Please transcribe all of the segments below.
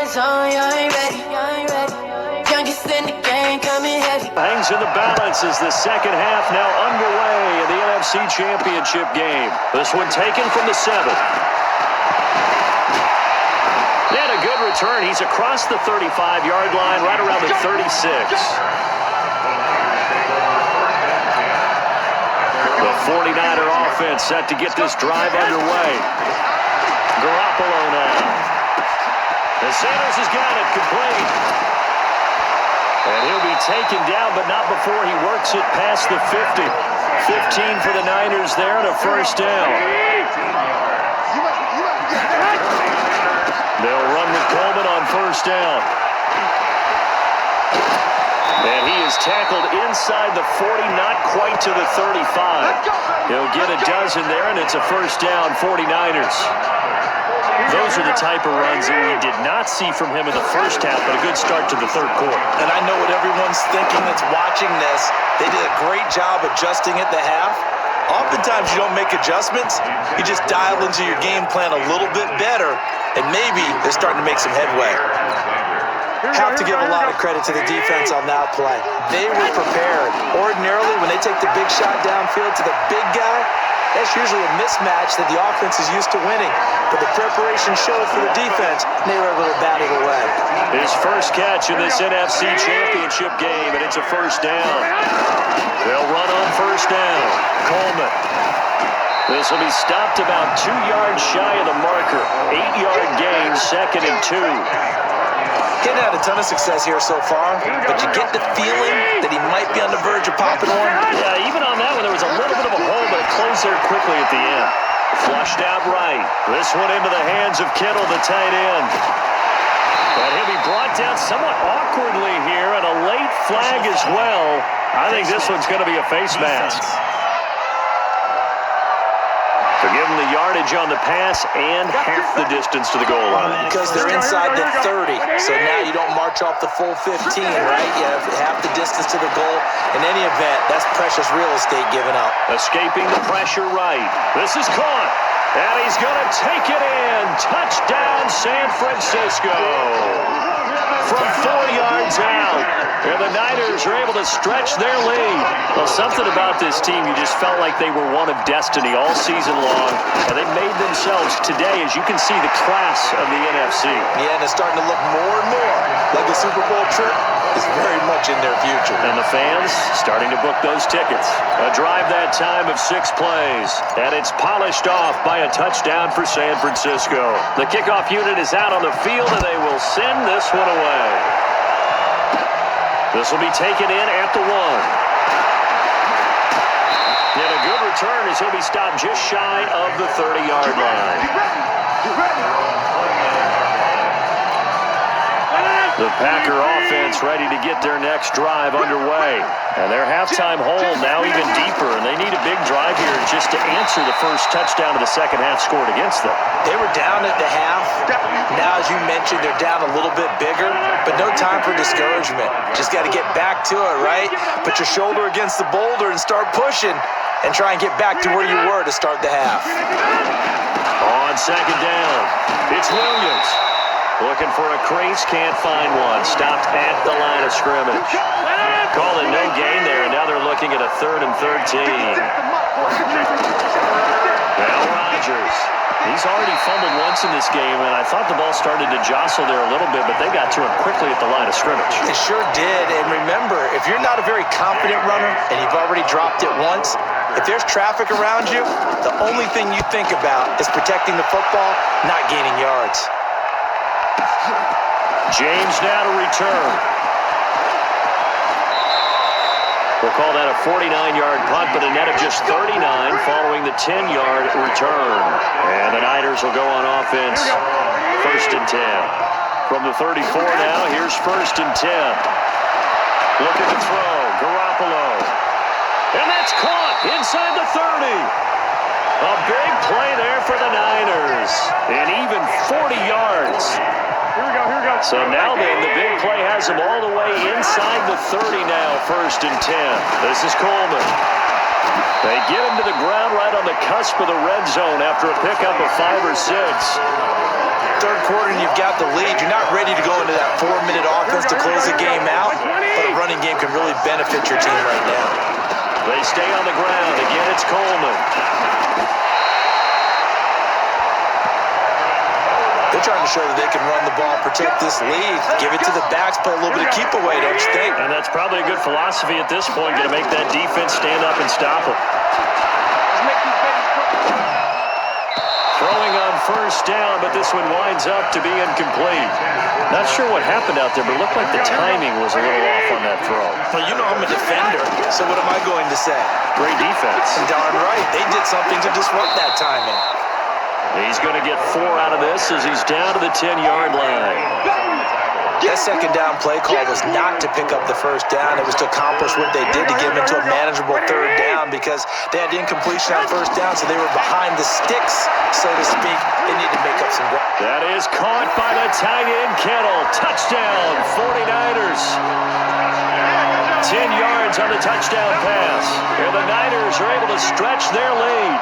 zone, you ain't ready. Youngest in the game, coming heavy. Hangs in the balance as the second half now underway in the NFC Championship game. This one taken from the 7. And a good return. He's across the 35-yard line, right around the 36. The 49er offense set to get this drive underway. Garoppolo now. And Sanders has got it complete. And he'll be taken down, but not before he works it past the 50. 15 for the Niners there and a first down. They'll run with Coleman on first down. And he is tackled inside the 40, not quite to the 35. He'll get a dozen there, and it's a first down, 49ers. Those are the type of runs that we did not see from him in the first half, but a good start to the third quarter. And I know what everyone's thinking that's watching this. They did a great job adjusting at the half. Oftentimes you don't make adjustments. You just dial into your game plan a little bit better, and maybe they're starting to make some headway. Have to give a lot of credit to the defense on that play. They were prepared. Ordinarily, when they take the big shot downfield to the big guy, that's usually a mismatch that the offense is used to winning. But the preparation showed for the defense, and they were able to bat it away. His first catch in this NFC Championship game, and it's a first down. They'll run on first down. Coleman. This will be stopped about 2 yards shy of the marker. 8-yard gain, 2nd and 2. Getting had a ton of success here so far, but you get the feeling that he might be on the verge of popping one. Yeah, even on that one, there was a little bit of a hole, but it closed there quickly at the end. Flushed out right. This one into the hands of Kittle, the tight end. And he'll be brought down somewhat awkwardly here, and a late flag as well. I think this one's going to be a face mask. To give him the yardage on the pass and half the distance to the goal line. Because they're inside the 30, so now you don't march off the full 15, right? You have half the distance to the goal. In any event, that's precious real estate given up. Escaping the pressure right. This is caught, and he's going to take it in. Touchdown, San Francisco. From 4 yards out. And the Niners are able to stretch their lead. Well, something about this team, you just felt like they were one of destiny all season long. And they made themselves today, as you can see, the class of the NFC. Yeah, and it's starting to look more and more like a Super Bowl trip is very much in their future. And the fans starting to book those tickets. A drive that time of 6 plays. And it's polished off by a touchdown for San Francisco. The kickoff unit is out on the field, and they will send this one away. This will be taken in at the 1. And a good return as he'll be stopped just shy of the 30-yard line. The Packer offense ready to get their next drive underway. And their halftime hole now even deeper, and they need a big drive here just to answer the first touchdown of the second half scored against them. They were down at the half. Now, as you mentioned, they're down a little bit bigger, but no time for discouragement. Just got to get back to it, right? Put your shoulder against the boulder and start pushing and try and get back to where you were to start the half. On second down, it's Williams. Looking for a crease, can't find one. Stopped at the line of scrimmage. Calling no gain there, and now they're looking at a 3rd and 13. Now Rodgers. He's already fumbled once in this game, and I thought the ball started to jostle there a little bit, but they got to him quickly at the line of scrimmage. It sure did, and remember, if you're not a very confident runner and you've already dropped it once, if there's traffic around you, the only thing you think about is protecting the football, not gaining yards. James now to return. We'll call that a 49-yard punt, but a net of just 39 following the 10-yard return. And the Niners will go on offense, 1st and 10. From the 34 now, here's 1st and 10. Looking to throw, Garoppolo. And that's caught inside the 30. A big play there for the Niners. And even 40 yards. Here we go. So now then, the big play has him all the way inside the 30 now, 1st and 10. This is Coleman. They get him to the ground right on the cusp of the red zone after a pickup of 5 or 6. Third quarter and you've got the lead. You're not ready to go can really benefit your team right now. They stay on the ground. Again, it's Coleman. They're trying to show that they can run the ball, protect this lead, give it to the backs, play a little bit of keep away, don't you think? And that's probably a good philosophy at this point, going to make that defense stand up and stop them. Throwing on first down, but this one winds up to be incomplete. Not sure what happened out there, but it looked like the timing was a little off on that throw. Well, you know I'm a defender, so what am I going to say? Great defense. Darn right. They did something to disrupt that timing. He's going to get 4 out of this as he's down to the 10-yard line. That second down play call was not to pick up the first down. It was to accomplish what they did to get them into a manageable third down because they had incompletion on first down, so they were behind the sticks, so to speak. They need to make up some ground. That is caught by the tight end, Kettle. Touchdown, 49ers. 10 yards on the touchdown pass. And the Niners are able to stretch their lead.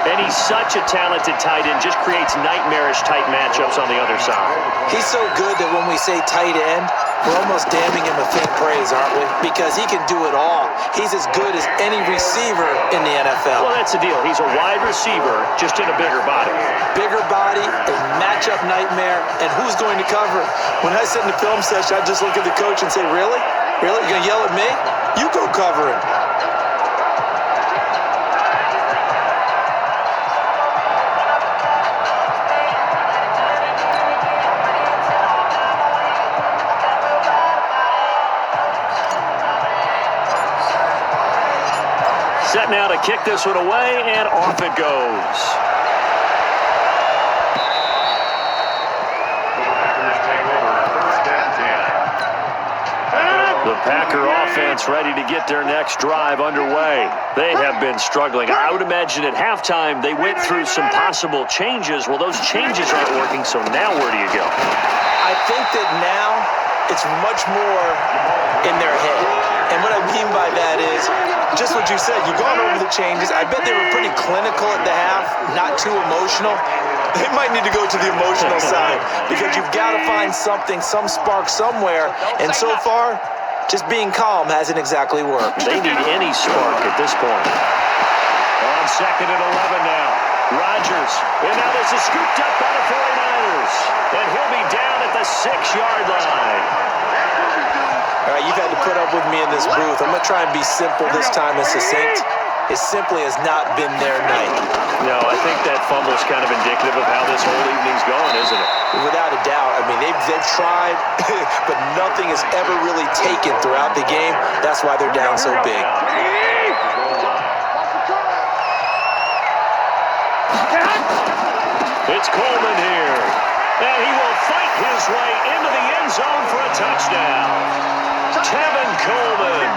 And he's such a talented tight end, just creates nightmarish type matchups on the other side. He's so good that when we say tight end, we're almost damning him with faint praise, aren't we? Because he can do it all. He's as good as any receiver in the NFL. Well, that's the deal. He's a wide receiver, just in a bigger body. Bigger body, a matchup nightmare, and who's going to cover it? When I sit in the film session, I just look at the coach and say, really? Really? You're going to yell at me? You go cover him. Set now to kick this one away, and off it goes. The Packer offense ready to get their next drive underway. They have been struggling. I would imagine at halftime they went through some possible changes. Well, those changes aren't working, so now where do you go? I think that now it's much more in their head. And what I mean by that is just what you said. You've gone over the changes. I bet they were pretty clinical at the half, not too emotional. They might need to go to the emotional side because you've got to find something, some spark somewhere. And so far, just being calm hasn't exactly worked. They need any spark at this point. On 2nd and 11 now. Rodgers. And now this is scooped up by the 49ers. And he'll be down at the 6-yard line. All right, you've had to put up with me in this booth. I'm going to try and be simple this time and succinct. It simply has not been their night. No, I think that fumble's kind of indicative of how this whole evening's going, isn't it? Without a doubt. I mean, they've tried, but nothing is ever really taken throughout the game. That's why they're down so big. It's Coleman here. And he will fight his way into the end zone for a touchdown. Tevin Coleman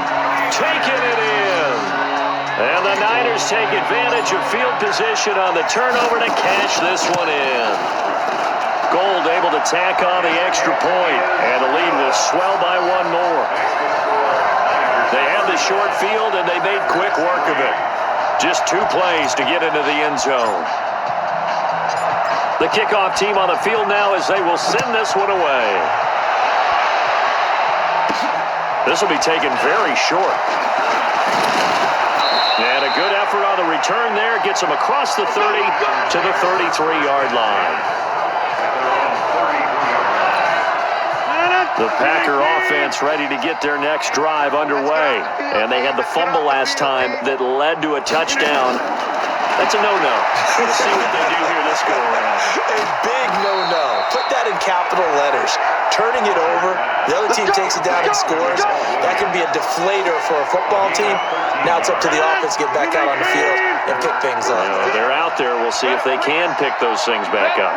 taking it in. And the Niners take advantage of field position on the turnover to cash this one in. Gold able to tack on the extra point, and the lead will swell by 1 more. They had the short field, and they made quick work of it. Just 2 plays to get into the end zone. The kickoff team on the field now as they will send this one away. This will be taken very short. And a good effort on the return there. Gets them across the 30 to the 33-yard line. The Packer offense ready to get their next drive underway. And they had the fumble last time that led to a touchdown. That's a no-no. We'll see what they do here this go-around. A big no-no. Put that in capital letters. Turning it over, the other team takes it down and scores. That can be a deflator for a football team. Now it's up to the offense to get back out on the field and pick things up. They're out there. We'll see if they can pick those things back up.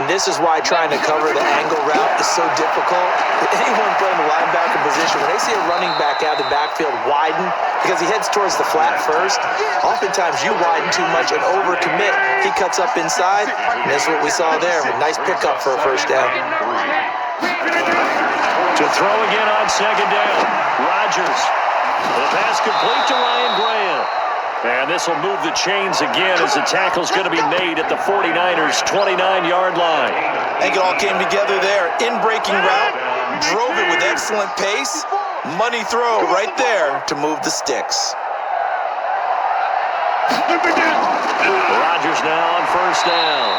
And this is why trying to cover the angle route is so difficult. Anyone playing the linebacker position, when they see a running back out of the backfield widen, because he heads towards the flat first, oftentimes you widen too much and overcommit. He cuts up inside, and that's what we saw there. A nice pickup for a first down. To throw again on 2nd down. Rodgers. The pass complete to Ryan Grant. And this will move the chains again as the tackle's going to be made at the 49ers' 29-yard line. I think it all came together there. In-breaking route, drove it with excellent pace, Money throw right there to move the sticks. Rodgers now on first down.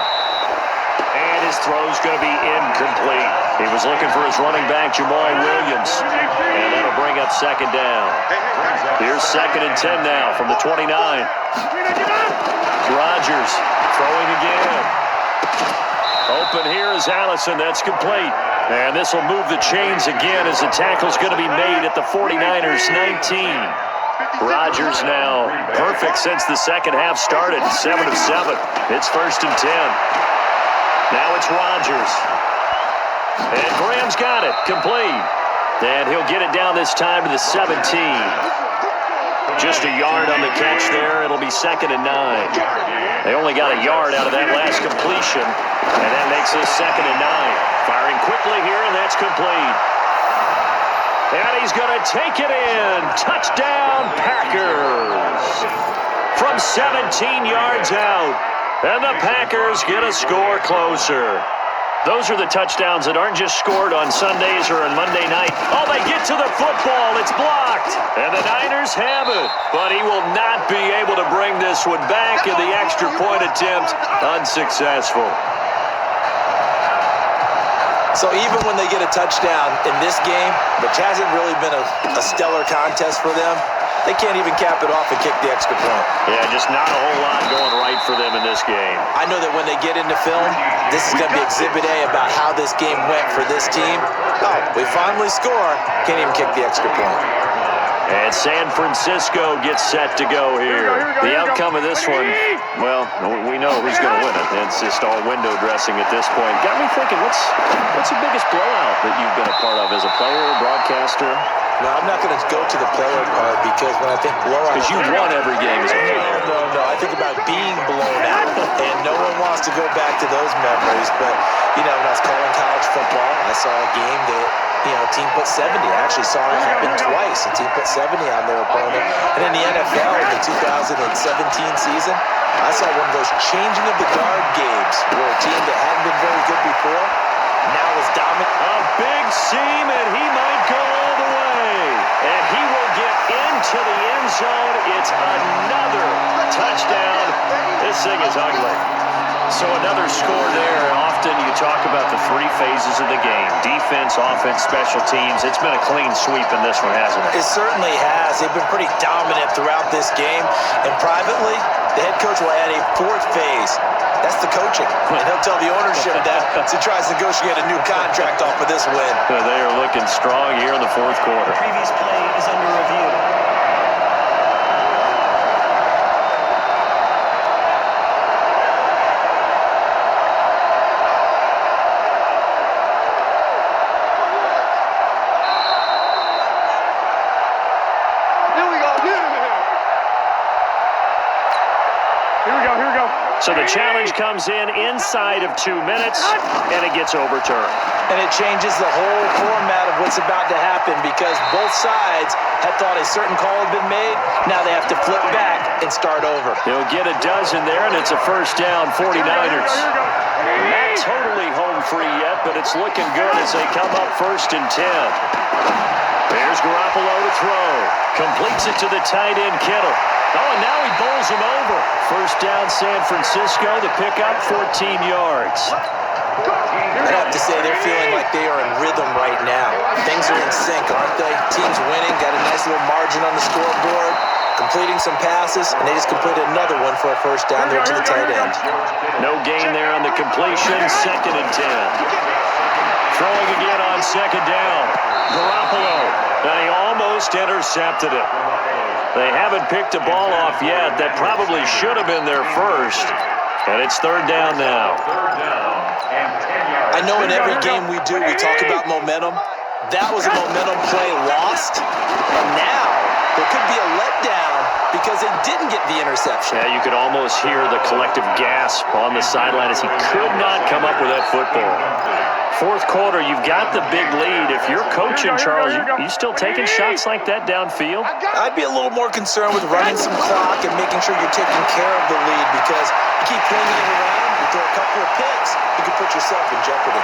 And his throw's going to be incomplete. He was looking for his running back, Jamal Williams. And that'll bring up second down. Here's 2nd and 10 now from the 29. Rodgers throwing again. Open here is Allison. That's complete. And this will move the chains again as the tackle's going to be made at the 49ers 19. Rodgers now perfect since the second half started. 7 of 7. It's 1st and 10. Now it's Rodgers. And Graham's got it. Complete. And he'll get it down this time to the 17. Just a yard on the catch there. It'll be 2nd and 9. They only got a yard out of that last completion. And that makes this 2nd and 9. Firing quickly here, and that's complete. And he's going to take it in. Touchdown, Packers. From 17 yards out. And the Packers get a score closer. Those are the touchdowns that aren't just scored on Sundays or on Monday night. Oh, they get to the football. It's blocked. And the Niners have it. But he will not be able to bring this one back in the extra point attempt. Unsuccessful. So even when they get a touchdown in this game, which hasn't really been a stellar contest for them, they can't even cap it off and kick the extra point. Yeah, just not a whole lot going right for them in this game. I know that when they get into film, this is going to be Exhibit A about how this game went for this team. Oh, we finally score. Can't even kick the extra point. And San Francisco gets set to go here. The outcome of this one, well, we know who's going to win it. It's just all window dressing at this point. Got me thinking, what's the biggest blowout that you've been a part of as a player, broadcaster? No, I'm not going to go to the player part because when I think blowout... Because you won every game as a player. No. I think about being blown out, and no one wants to go back to those memories. But, when I was calling college football, I saw a game that, a team put 70. I actually saw it happen twice. A team put 70 on their opponent. And in the NFL, in the 2017 season, I saw one of those changing of the guard games where a team that hadn't been very good before now is dominant. A big seam, and he might go all the way. And he will get into the end zone. It's another touchdown. This thing is ugly. So another score there. Often you talk about the 3 phases of the game. Defense, offense, special teams. It's been a clean sweep in this one, hasn't it? It certainly has. They've been pretty dominant throughout this game. And privately, the head coach will add a 4th phase. That's the coaching. And he'll tell the ownership that as he tries to negotiate a new contract off of this win. They are looking strong here in the 4th quarter. The previous play is under review. So the challenge comes in inside of 2 minutes, and it gets overturned. And it changes the whole format of what's about to happen because both sides had thought a certain call had been made. Now they have to flip back and start over. They'll get a dozen there, and it's a first down, 49ers. Not totally home free yet, but it's looking good as they come up 1st and 10. There's Garoppolo to throw. Completes it to the tight end, Kittle. Oh, and now he bowls him over. First down, San Francisco. The pickup, 14 yards. I'd have to say they're feeling like they are in rhythm right now. Things are in sync, aren't they? Team's winning, got a nice little margin on the scoreboard, completing some passes, and they just completed another one for a first down there to the tight end. No gain there on the completion, 2nd and 10. Throwing again on 2nd down. Garoppolo, and he almost intercepted it. They haven't picked a ball off yet. That probably should have been their first. And it's 3rd down now. I know in every game we do, we talk about momentum. That was a momentum play lost. And now there could be a letdown because they didn't get the interception. Yeah, you could almost hear the collective gasp on the sideline as he could not come up with that football. 4th quarter, you've got the big lead. If you're coaching, Charles, you still taking shots like that downfield? I'd be a little more concerned with running some clock and making sure you're taking care of the lead because you keep flinging it around, you throw a couple of picks, you can put yourself in jeopardy.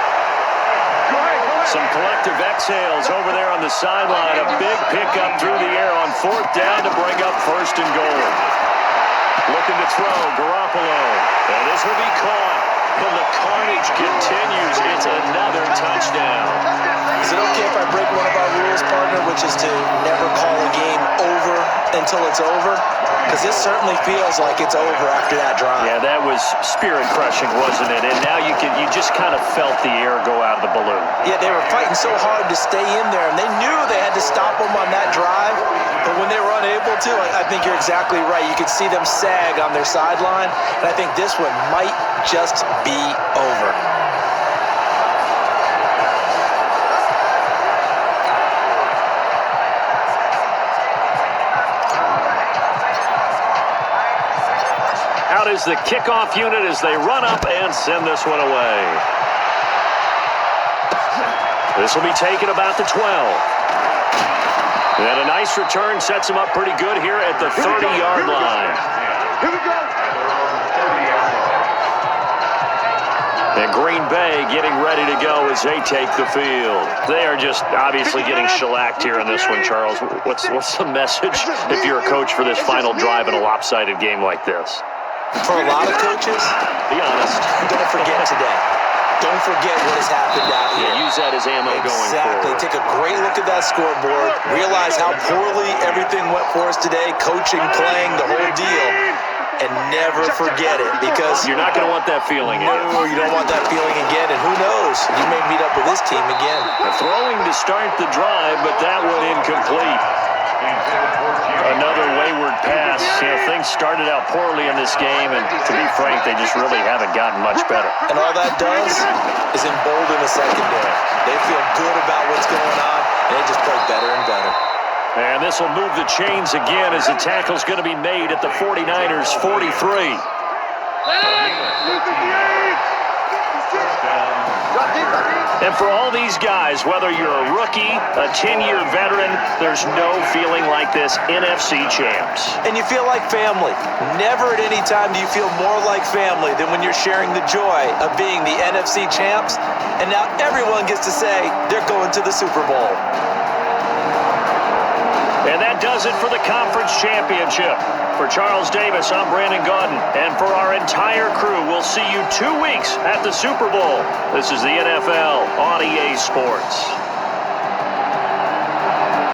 Go ahead. Some collective exhales over there on the sideline. A big pickup through the air on 4th down to bring up 1st and goal. Looking to throw, Garoppolo. And this will be caught. And the carnage continues. It's another touchdown. Is it okay if I break one of our rules, partner, which is to never call a game over until it's over? Because this certainly feels like it's over after that drive. Yeah, that was spirit-crushing, wasn't it? And now you just kind of felt the air go out of the balloon. Yeah, they were fighting so hard to stay in there, and they knew they had to stop them on that drive. But when they were unable to, I think you're exactly right. You could see them sag on their sideline, and I think this one might just be over. Out is the kickoff unit as they run up and send this one away. This will be taken about the 12. And a nice return sets him up pretty good here at the 30-yard line. Here we go. And Green Bay getting ready to go as they take the field. They are just obviously getting shellacked here in this one, Charles. What's the message if you're a coach for this final drive in a lopsided game like this? For a lot of coaches, be honest. Don't forget today. Don't forget what has happened out here. Yeah, use that as ammo going forward. Exactly. Take a great look at that scoreboard. Realize how poorly everything went for us today. Coaching, playing, the whole deal. And never forget it, because you're not going to want that feeling again. No, you don't want that feeling again. And who knows? You may meet up with this team again. Throwing to start the drive, but that one incomplete. Another wayward pass. You know, things started out poorly in this game, and to be frank, they just really haven't gotten much better. And all that does is embolden the secondary. They feel good about what's going on, and they just play better and better. And this will move the chains again as the tackle's going to be made at the 49ers' 43. And for all these guys, whether you're a rookie, a 10-year veteran, there's no feeling like this NFC champs. And you feel like family. Never at any time do you feel more like family than when you're sharing the joy of being the NFC champs. And now everyone gets to say they're going to the Super Bowl. And that does it for the conference championship. For Charles Davis, I'm Brandon Gaudin. And for our entire crew, we'll see you 2 weeks at the Super Bowl. This is the NFL on EA Sports.